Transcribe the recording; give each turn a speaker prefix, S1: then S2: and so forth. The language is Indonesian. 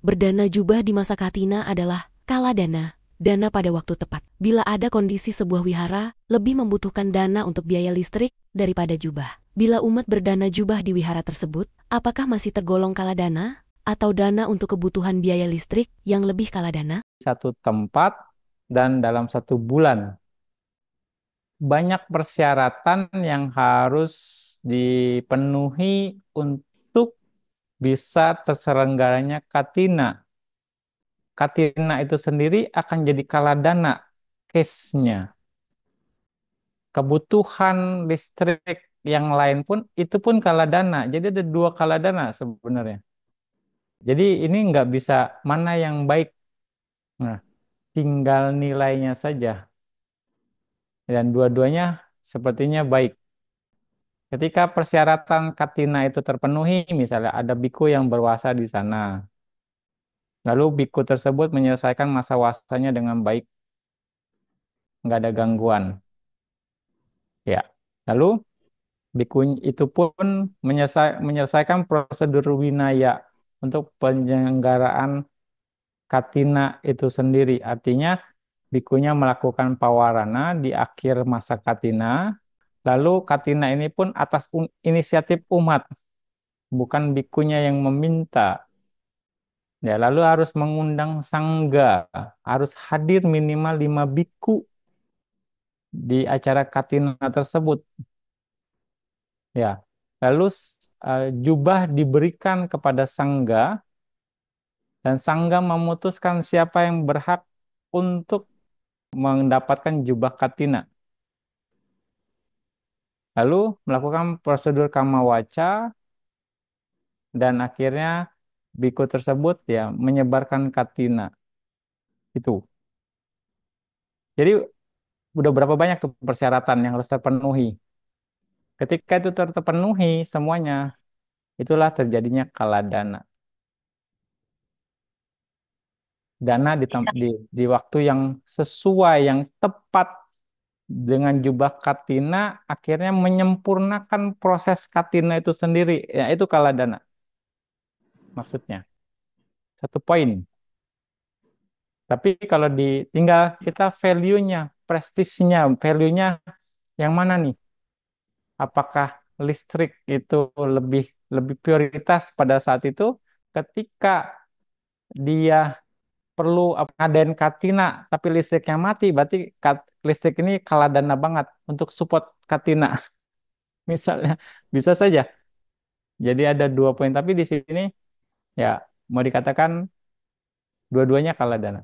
S1: Berdana jubah di masa Katina adalah kala dana, dana pada waktu tepat. Bila ada kondisi sebuah wihara lebih membutuhkan dana untuk biaya listrik daripada jubah. Bila umat berdana jubah di wihara tersebut, apakah masih tergolong kala dana? Atau dana untuk kebutuhan biaya listrik yang lebih kala dana?
S2: Satu tempat dan dalam 1 bulan. Banyak persyaratan yang harus dipenuhi untuk bisa terselenggaranya Katina. Katina itu sendiri akan jadi kaladana case-nya. Kebutuhan listrik yang lain pun itu pun kaladana. Jadi ada 2 kaladana sebenarnya. Jadi ini nggak bisa mana yang baik. Nah, tinggal nilainya saja. Dan dua-duanya sepertinya baik. Ketika persyaratan Katina itu terpenuhi, misalnya ada biku yang berwasa di sana. Lalu biku tersebut menyelesaikan masa wasanya dengan baik, nggak ada gangguan. Ya. Lalu biku itu pun menyelesaikan prosedur winaya untuk penyelenggaraan Katina itu sendiri. Artinya bikunya melakukan pawarana di akhir masa Katina. Lalu Katina ini pun atas inisiatif umat, bukan bikunya yang meminta. Ya, lalu harus mengundang sangga, harus hadir minimal 5 biku di acara Katina tersebut. Ya, lalu jubah diberikan kepada sangga dan sangga memutuskan siapa yang berhak untuk mendapatkan jubah Katina. Lalu melakukan prosedur kamawaca dan akhirnya biku tersebut ya menyebarkan Katina itu. Jadi udah berapa banyak tuh persyaratan yang harus terpenuhi. Ketika itu terpenuhi semuanya, itulah terjadinya kaladana. Dana di waktu yang sesuai, yang tepat dengan jubah Katina, akhirnya menyempurnakan proses Katina itu sendiri. Ya, itu kaladana maksudnya. 1 poin. Tapi kalau tinggal kita value-nya, prestisnya, value-nya yang mana nih? Apakah listrik itu lebih lebih prioritas pada saat itu ketika dia perlu ngadain Katina tapi listriknya mati, berarti listrik ini kalah dana banget untuk support Katina misalnya, bisa saja. Jadi ada 2 poin, tapi di sini ya mau dikatakan dua-duanya kalah dana.